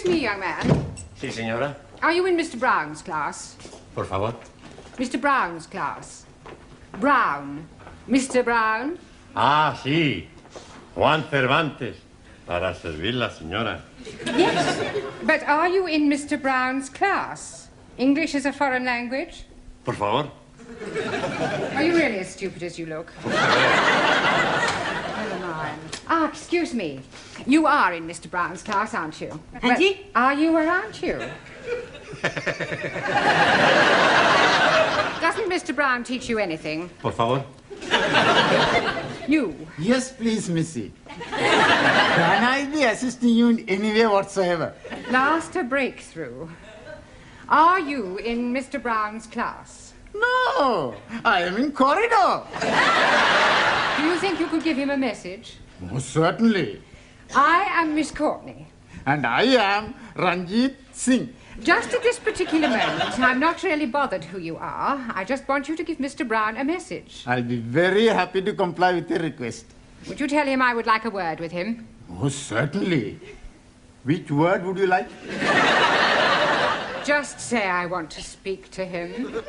Excuse me, young man. Sí, señora. Are you in Mr. Brown's class? Por favor. Mr. Brown's class. Brown. Mr. Brown? Ah, sí. Juan Cervantes. Para servirla, señora. Yes. But are you in Mr. Brown's class? English is a foreign language? Por favor. Are you really as stupid as you look? Never mind. Ah, excuse me. You are in Mr. Brown's class, aren't you? Auntie? Well, are you or aren't you? Doesn't Mr. Brown teach you anything? Por favor. You. Yes, please, Missy. Can I be assisting you in any way whatsoever? Last a breakthrough. Are you in Mr. Brown's class? No, I am in corridor. Do you think you could give him a message? Most certainly. I am Miss Courtney. And I am Ranjit Singh. Just at this particular moment, I'm not really bothered who you are. I just want you to give Mr. Brown a message. I'll be very happy to comply with your request. Would you tell him I would like a word with him? Most certainly. Which word would you like? Just say I want to speak to him.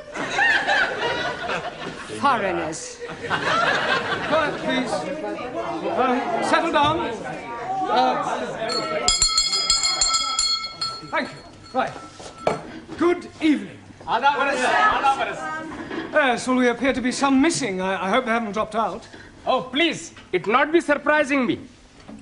Foreigners. Quiet, please. Settle down. Thank you. Right. Good evening. Yes, well, we appear to be some missing. I hope they haven't dropped out. Oh, please, it not be surprising me.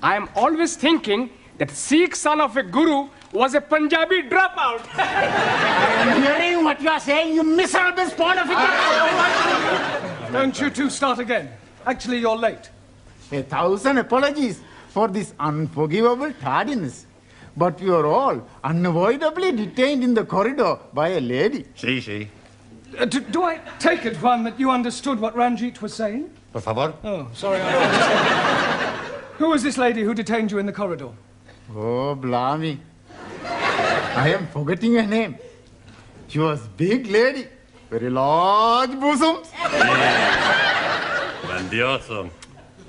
I am always thinking that Sikh son of a guru was a Punjabi dropout. I'm hearing what you are saying, you miserable spawn of it. Don't you two start again. Actually, you're late. 1,000 apologies for this unforgivable tardiness. But we are all unavoidably detained in the corridor by a lady. Sí, sí. Do I take it, Juan, that you understood what Ranjit was saying? Por favor. Oh, sorry. I didn't understand. Who was this lady who detained you in the corridor? Oh, blimey. I am forgetting her name. She was big lady, very large bosoms. Grandioso.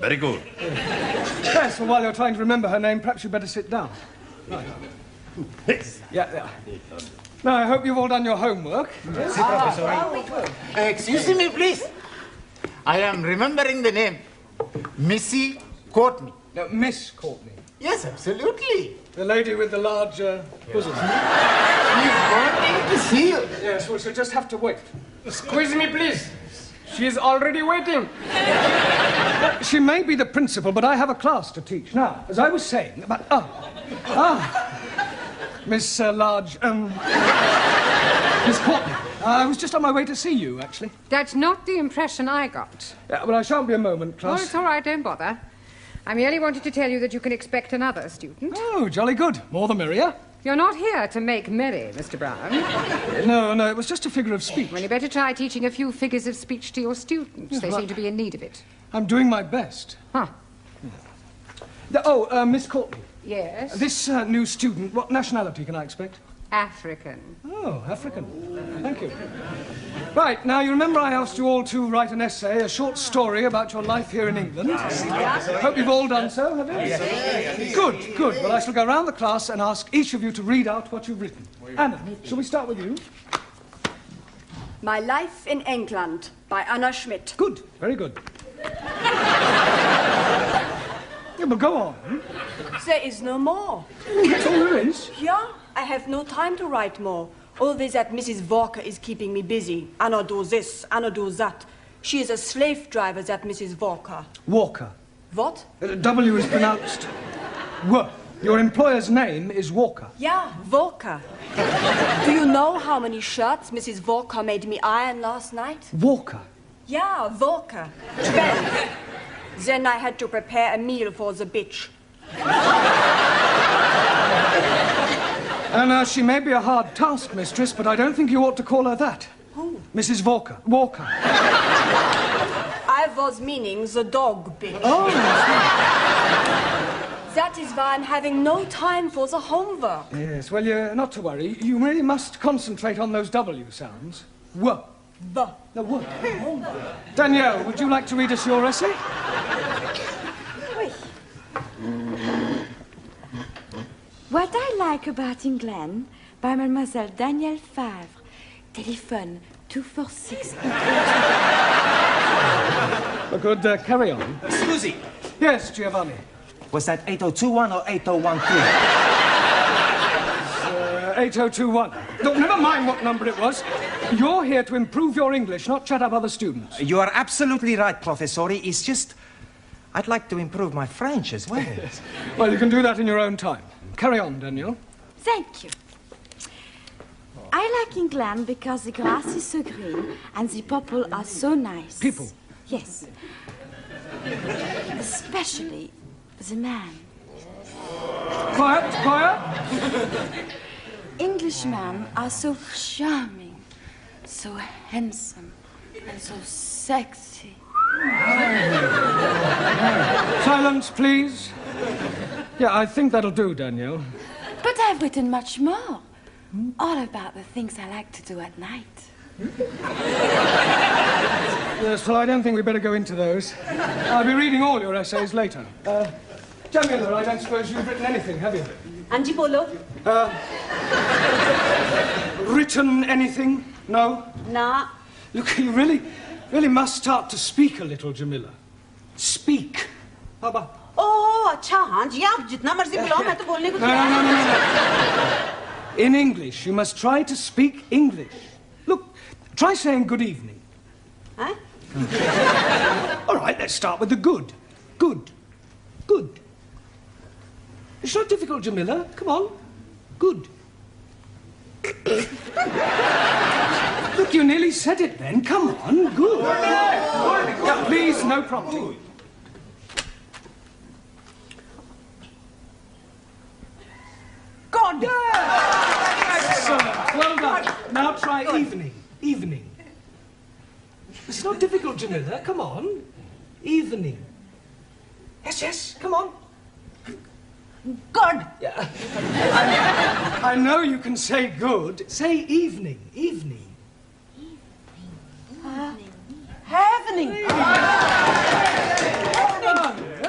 Very good. Yes, well, while you're trying to remember her name, perhaps you'd better sit down. Right. Yeah. Now, I hope you've all done your homework. Yes? Excuse me, please. I am remembering the name. Missy Courtney. No, Miss Courtney. Yes, absolutely. The lady with the large bosom. She's wanting to see you. Yes, well, she'll just have to wait. Squeeze me, please. She is already waiting. She may be the principal, but I have a class to teach. Now, as I was saying about... Miss Miss Courtney. I was just on my way to see you, actually. That's not the impression I got. Yeah, but I shan't be a moment, class. Oh, it's all right, don't bother. I merely wanted to tell you that you can expect another student. Oh, jolly good. More the merrier. You're not here to make merry, Mr. Brown. No, it was just a figure of speech. Well, you better try teaching a few figures of speech to your students. Yes, They well, seem to be in need of it. I'm doing my best. Huh. Miss Courtney. Yes? This new student, what nationality can I expect? African. Oh, African. Thank you. Right, now you remember I asked you all to write an essay, a short story about your life here in England? Hope you've all done so, have you? Yes. Good. Well, I shall go round the class and ask each of you to read out what you've written. Anna, shall we start with you? My Life in England by Anna Schmidt. Good, very good. Yeah, but go on. There is no more. That's all there is. Yeah, I have no time to write more. Always that Mrs. Walker is keeping me busy. Anna do this, Anna do that. She is a slave driver, that Mrs. Walker. Walker. What? W is pronounced W. Your employer's name is Walker. Yeah, Walker. Do you know how many shirts Mrs. Walker made me iron last night? Walker? Yeah, Walker. 12. Then I had to prepare a meal for the bitch. Anna, she may be a hard taskmistress, but I don't think you ought to call her that. Who? Mrs. Walker. Walker. I was meaning the dog bitch. Oh, That is why I'm having no time for the homework. yes. Well, you're not to worry. You really must concentrate on those W sounds. W. The. The W. Danielle, would you like to read us your essay? Oui. What I like about England by Mademoiselle Danielle Favre. Telephone 246. Good, carry on. Scusi, Yes, Giovanni. was that 8021 or 8013? 8021. Look, never mind what number it was. You're here to improve your English, not shut up other students. You are absolutely right, Professori. It's just, I'd like to improve my French as well. Well, you can do that in your own time. Carry on, Daniel. Thank you. I like England because the grass is so green and the people are so nice. People? Yes. Especially the man. Quiet, quiet. Englishmen are so charming, so handsome, and so sexy. Silence, please. Yeah, I think that'll do, Daniel. But I've written much more. All about the things I like to do at night. Yes, well, I don't think we better go into those. I'll be reading all your essays later. Jamila, I don't suppose you've written anything, have you? Angie Polo? Written anything? No? Nah. Look, you really must start to speak a little, Jamila. Speak. How about... Oh, अच्छा हाँ जी आप जितना मर्जी बुलाओ मैं तो बोलने को No. In English, you must try to speak English. Look, try saying good evening. Huh? All right, let's start with the good. Good. Good. It's not difficult, Jamila. Come on. Good. Look, you nearly said it then. Come on. Good. Yeah, please, no prompting. God. Excellent. Well done. Now try evening. Evening. It's not difficult, Jamila. Come on. Evening. Yes. Come on. God. Yeah. I know you can say good. Say evening. Evening. Happening.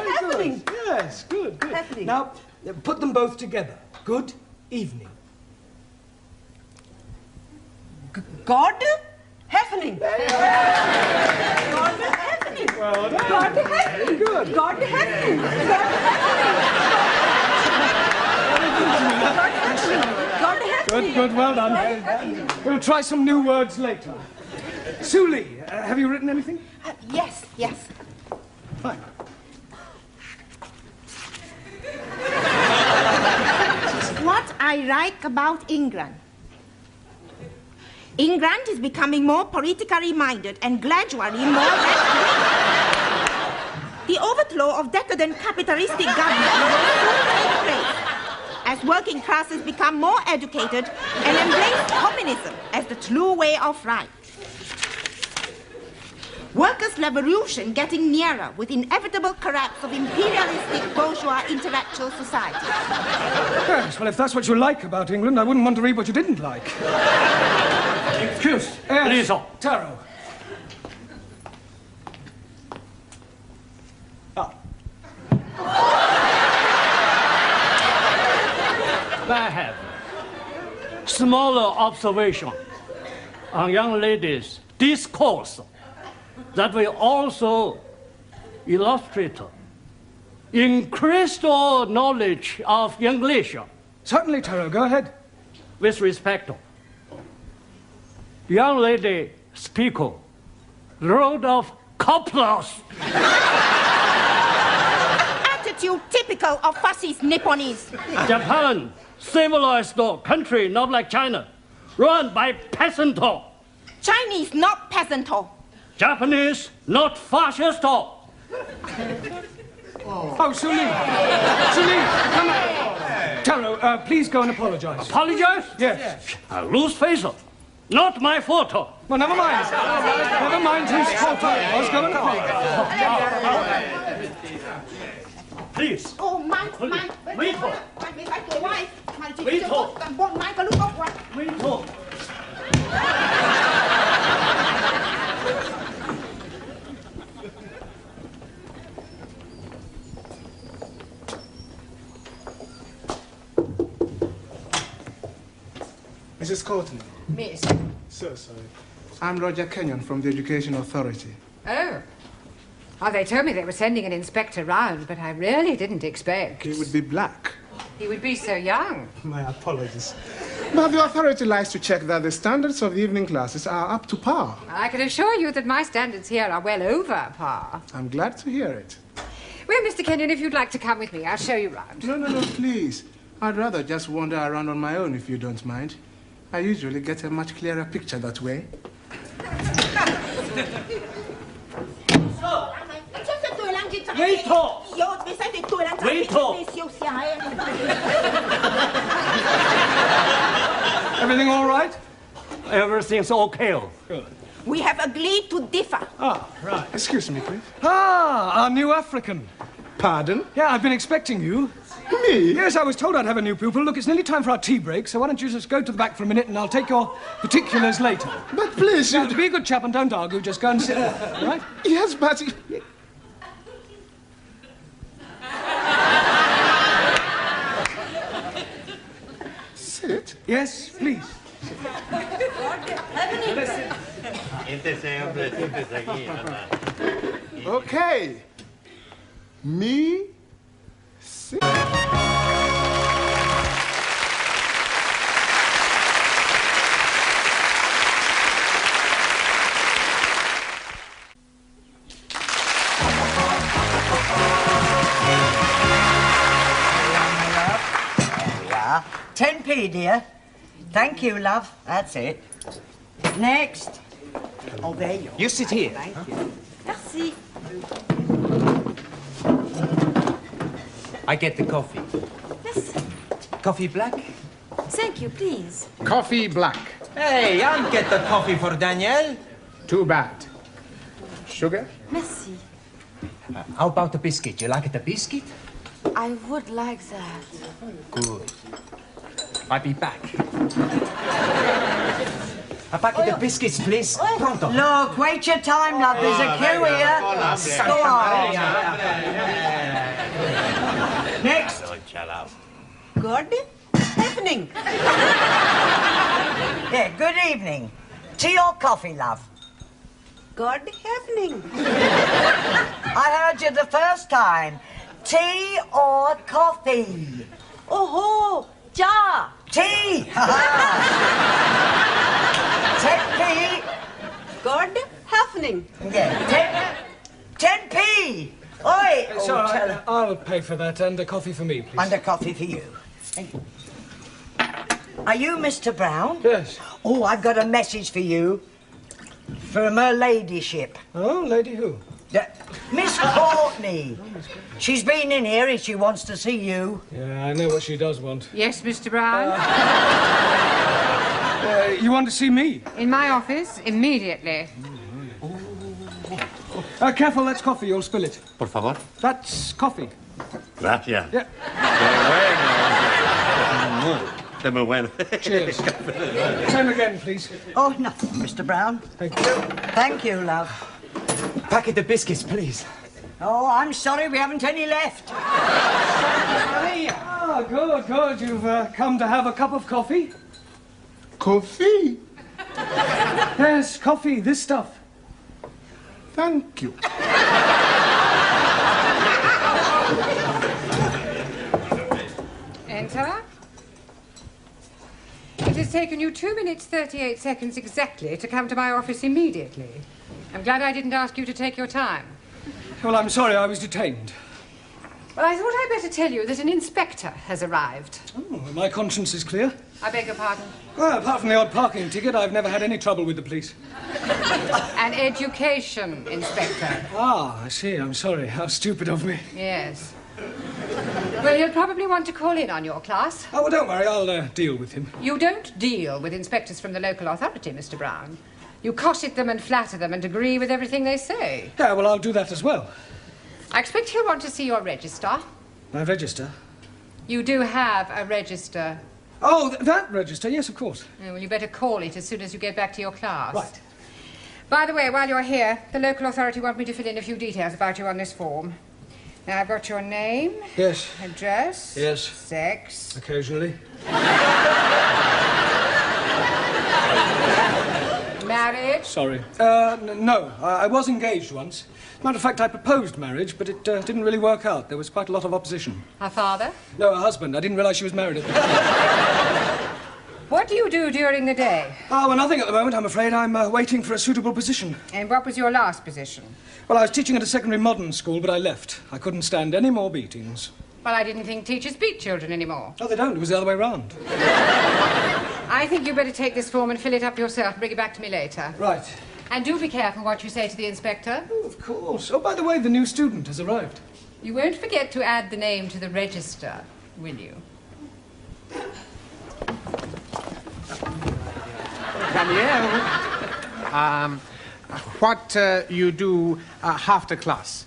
Very good. Yes, good. Happening. Now, put them both together. Good evening. God. Happening. God happening. Well done. God happening. Good. God happening. God happening. Good, well done. We'll try some new words later. Suli, have you written anything? Yes. Fine. What I like about England. England is becoming more politically minded and gradually more left-wing. The overthrow of decadent capitalistic government will soon take place as working classes become more educated and embrace communism as the true way of life. Workers' revolution getting nearer with inevitable collapse of imperialistic bourgeois intellectual society. Yes, well, if that's what you like about England, I wouldn't want to read what you didn't like. Excuse, Yes, please. Taro. I have smaller observation on young ladies' discourse that will also illustrate increased knowledge of English. Certainly, Taro, go ahead. With respect, young lady speaker, load of couplers. Attitude typical of fascist Nipponese. Japan, civilized country, not like China, run by peasant. Chinese, not peasant. Japanese, not fascist. Oh, Suli, come on. Taro, please go and apologize. Apologize? Yes. I lose face. Not my fault. Well, never mind. Never mind whose fault it was. Go and apologize. Please. Oh, my. Wait. Mrs. Courtney. Miss. So sorry. I'm Roger Kenyon from the Education Authority. Oh. Well, they told me they were sending an inspector round, but I really didn't expect. He would be black. He would be so young. My apologies. But the authority likes to check that the standards of the evening classes are up to par. I can assure you that my standards here are well over par. I'm glad to hear it. Well, Mr. Kenyon, if you'd like to come with me, I'll show you round. No, please. I'd rather just wander around on my own if you don't mind. I usually get a much clearer picture that way. Wait up! Wait up! Everything all right? Everything's okay. Good. We have agreed to differ. Ah, right. Excuse me, please. Ah, our new African. Pardon? Yeah, I've been expecting you. Me? Yes, I was told I'd have a new pupil. Look, it's nearly time for our tea break, so why don't you just go to the back for a minute and I'll take your particulars later. But please, now, to be a good chap and don't argue, just go and sit there, all right? Yes, but... Sit? Yes, please. Okay. Me... sit. Yeah. 10p, dear. Thank you, love. That's it. Next. Oh, there you are. You sit here. Thank you. Merci. I get the coffee. Yes. Coffee black? Thank you, please. Coffee black. Hey, I'll get the coffee for Danielle. Too bad. Sugar? Merci. How about the biscuit? You like the biscuit? I would like that. Good. I'll be back. A packet of biscuits, please. Pronto. Look, wait your time, love. There's a queue here. Go on. Next. Good evening. Yeah, good evening. Tea or coffee, love? Good evening. I heard you the first time. Tea or coffee? Oh, ja. Tea! 10p. Good evening. Yeah, 10p. Oi! It's all right. I'll pay for that and a coffee for me, please. And a coffee for you. Are you Mr. Brown? Yes. Oh, I've got a message for you. From her ladyship. Oh, lady who? Miss Courtney. She's been in here and she wants to see you. Yeah, I know what she does want. Yes, Mr. Brown? You want to see me? In my office, immediately. Careful, that's coffee. You'll spill it. Por favor. That's coffee. Gracias. Yeah. De muy bueno. Cheers. Same again, please. Oh, nothing, Mr. Brown. Thank you. Thank you, love. Packet of biscuits, please. Oh, I'm sorry, we haven't any left. Ah, good, good. You've come to have a cup of coffee? Coffee? Yes, coffee, this stuff. Thank you. Enter. It has taken you 2 minutes, 38 seconds exactly to come to my office immediately. I'm glad I didn't ask you to take your time. Well, I'm sorry, I was detained. Well, I thought I'd better tell you that an inspector has arrived. Oh, my conscience is clear. I beg your pardon? Well, apart from the odd parking ticket, I've never had any trouble with the police. An education inspector. Ah, I see. I'm sorry. How stupid of me. Yes. Well, he'll probably want to call in on your class. Oh, well, don't worry. I'll deal with him. You don't deal with inspectors from the local authority, Mr. Brown. You cosset them and flatter them and agree with everything they say. Yeah, well, I'll do that as well. I expect he'll want to see your register. My register? You do have a register. Oh, that register? Yes, of course. Oh, well, you better call it as soon as you get back to your class. Right. By the way, while you're here, the local authority want me to fill in a few details about you on this form. Now, I've got your name. Yes. Address. Yes. Sex. Occasionally. married? Sorry. No, I was engaged once. As a matter of fact, I proposed marriage, but it didn't really work out. There was quite a lot of opposition. Her father? No, her husband. I didn't realise she was married at the time. What do you do during the day? Oh, well, nothing at the moment, I'm afraid. I'm waiting for a suitable position. And what was your last position? Well, I was teaching at a secondary modern school, but I left. I couldn't stand any more beatings. Well, I didn't think teachers beat children anymore. Oh, they don't. It was the other way round. I think you better take this form and fill it up yourself and bring it back to me later. Right. And do be careful what you say to the inspector. Oh, of course. Oh, by the way, the new student has arrived. You won't forget to add the name to the register, will you? Danielle, what you do after class?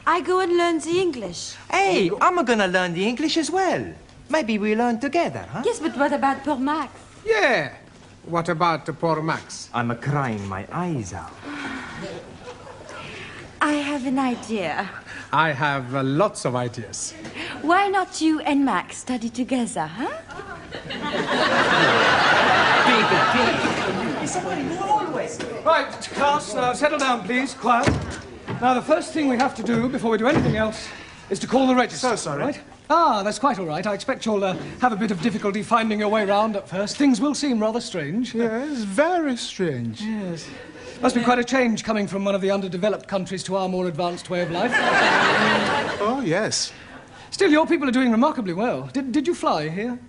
I go and learn the English. Hey, I'm gonna learn the English as well. Maybe we learn together, huh? Yes, but what about poor Max? Yeah. What about poor Max? I'm crying my eyes out. I have an idea. I have lots of ideas. Why not you and Max study together, huh? Right, class, now settle down, please. Quiet. Now, the first thing we have to do before we do anything else is to call the register. So sorry. Right? Ah, that's quite all right. I expect you'll have a bit of difficulty finding your way round at first. Things will seem rather strange. Yes, very strange. Yes. Must be quite a change coming from one of the underdeveloped countries to our more advanced way of life. Oh, yes. Still, your people are doing remarkably well. Did you fly here?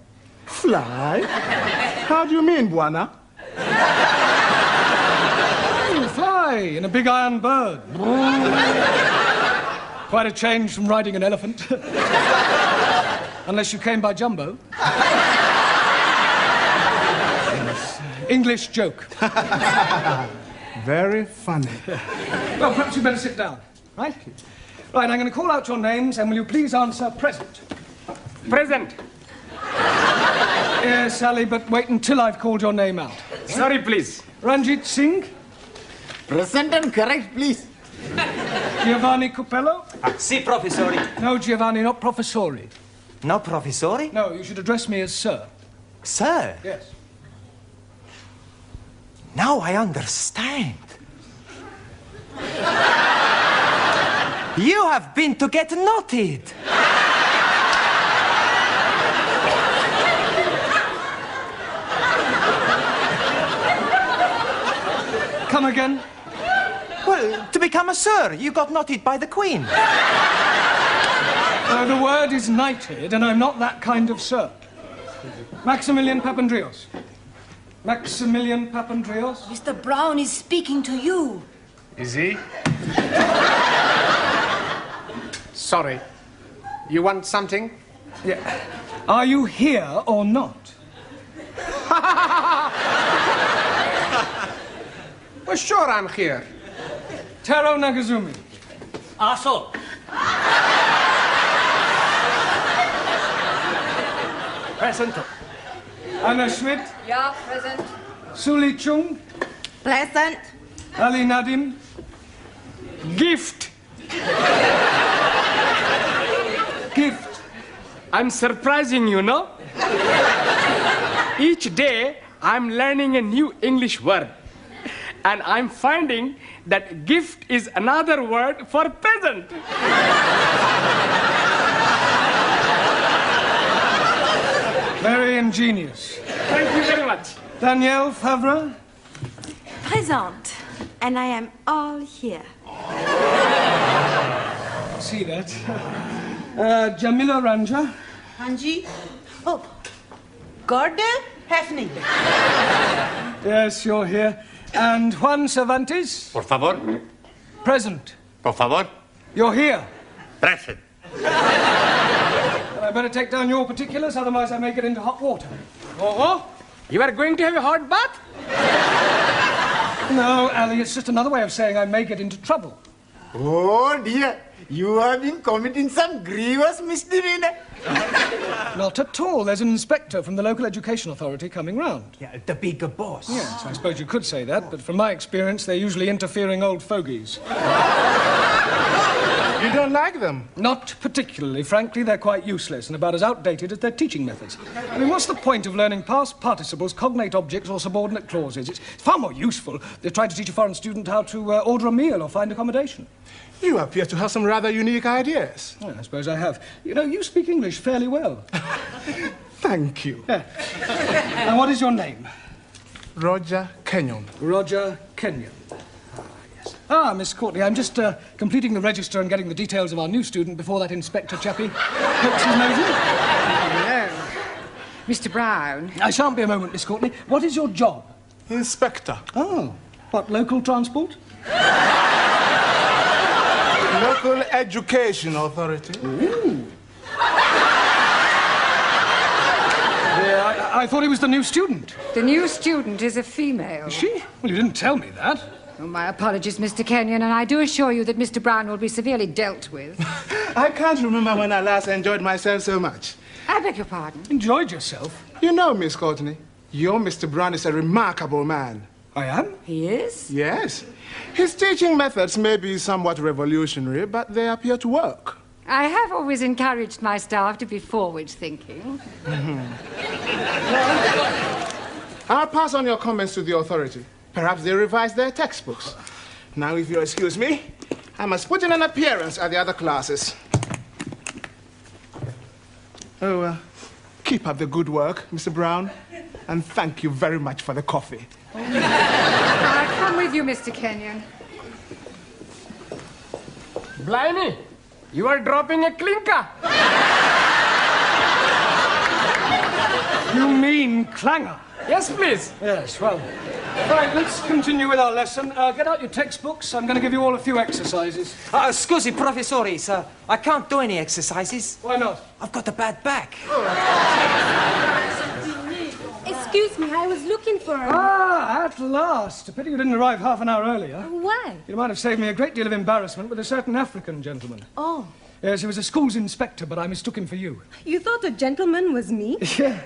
Fly? How do you mean, Buana? Fly in a big iron bird. Quite a change from riding an elephant. Unless you came by jumbo. English joke. Very funny. Well, perhaps you better sit down, right? Right, I'm going to call out your names, and will you please answer present? Present. Yes, Sally, but wait until I've called your name out. Sorry, please. Ranjit Singh? Present and correct, please. Giovanni Cupello? Si, professori. No, Giovanni, not professori. No, professori? No, you should address me as sir. Sir? Yes. Now I understand. You have been to get knotted. Come again? Well, to become a sir, you got knotted by the Queen. The word is knighted, and I'm not that kind of sir. Maximilian Papandreou. Maximilian Papandreou? Mr. Brown is speaking to you. Is he? Sorry. You want something? Yeah. Are you here or not? Well, sure I'm here. Taro Nagazumi. Aso. Present. Anna Schmidt. Yeah, present. Suli Chung. Present. Ali Nadim. Gift. Gift. I'm surprising you, no? Each day, I'm learning a new English word. And I'm finding that gift is another word for peasant. Very ingenious. Thank you very much. Danielle Favre. Present. And I am all here. See that. Jamila Ranja. Hanji. Oh. Gordon Hefning. Yes, you're here. And Juan Cervantes. Por favor. Present. Por favor. You're here. Present. I better take down your particulars, otherwise I may get into hot water. Oh, you are going to have a hot bath? No, Ali, it's just another way of saying I may get into trouble. Oh dear, you have been committing some grievous misdemeanor. Not at all. There's an inspector from the local education authority coming round. Yeah, the bigger boss. Yes, I suppose you could say that, but from my experience, they're usually interfering old fogies. You don't like them? Not particularly. Frankly, they're quite useless and about as outdated as their teaching methods. I mean, what's the point of learning past participles, cognate objects, or subordinate clauses? It's far more useful if they try to teach a foreign student how to order a meal or find accommodation. You appear to have some rather unique ideas. Well, I suppose I have. You know, you speak English fairly well. Thank you. Yeah. Now, what is your name? Roger Kenyon. Roger Kenyon. Miss Courtney, I'm just completing the register and getting the details of our new student before that inspector chappie pokes his nose in. Hello. Mr. Brown. I shan't be a moment, Miss Courtney. What is your job? Inspector. Oh. What, local transport? Local Education Authority. Ooh. I thought he was the new student. The new student is a female. Is she? Well, you didn't tell me that. Oh, my apologies, Mr. Kenyon, and I do assure you that Mr. Brown will be severely dealt with. I can't remember when I last enjoyed myself so much. I beg your pardon? Enjoyed yourself? You know, Miss Courtney, your Mr. Brown is a remarkable man. I am? He is? Yes. His teaching methods may be somewhat revolutionary, but they appear to work. I have always encouraged my staff to be forward-thinking. I'll pass on your comments to the authority. Perhaps they revise their textbooks. Now, if you'll excuse me, I must put in an appearance at the other classes. Keep up the good work, Mr. Brown, and thank you very much for the coffee. I'll come with you, Mr. Kenyon. Blimey, you are dropping a clinker. You mean clanger? Yes, please. Yes, well. Right, let's continue with our lesson. Get out your textbooks. I'm going to give you all a few exercises. Scusi, professore, sir. I can't do any exercises. Why not? I've got a bad back. Excuse me, I was looking for her. Ah, at last. A pity you didn't arrive half an hour earlier. Why? You might have saved me a great deal of embarrassment with a certain African gentleman. Oh. Yes, he was a school's inspector, but I mistook him for you. You thought a gentleman was me? Yeah.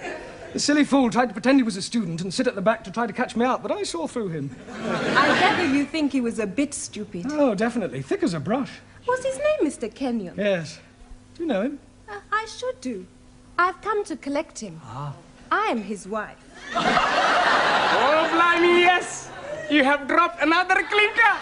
The silly fool tried to pretend he was a student and sit at the back to try to catch me out, but I saw through him. I gather you think he was a bit stupid. Oh, definitely. Thick as a brush. What's his name, Mr. Kenyon? Yes. Do you know him? I should do. I've come to collect him. I am his wife. Oh, blimey, yes. You have dropped another clinker.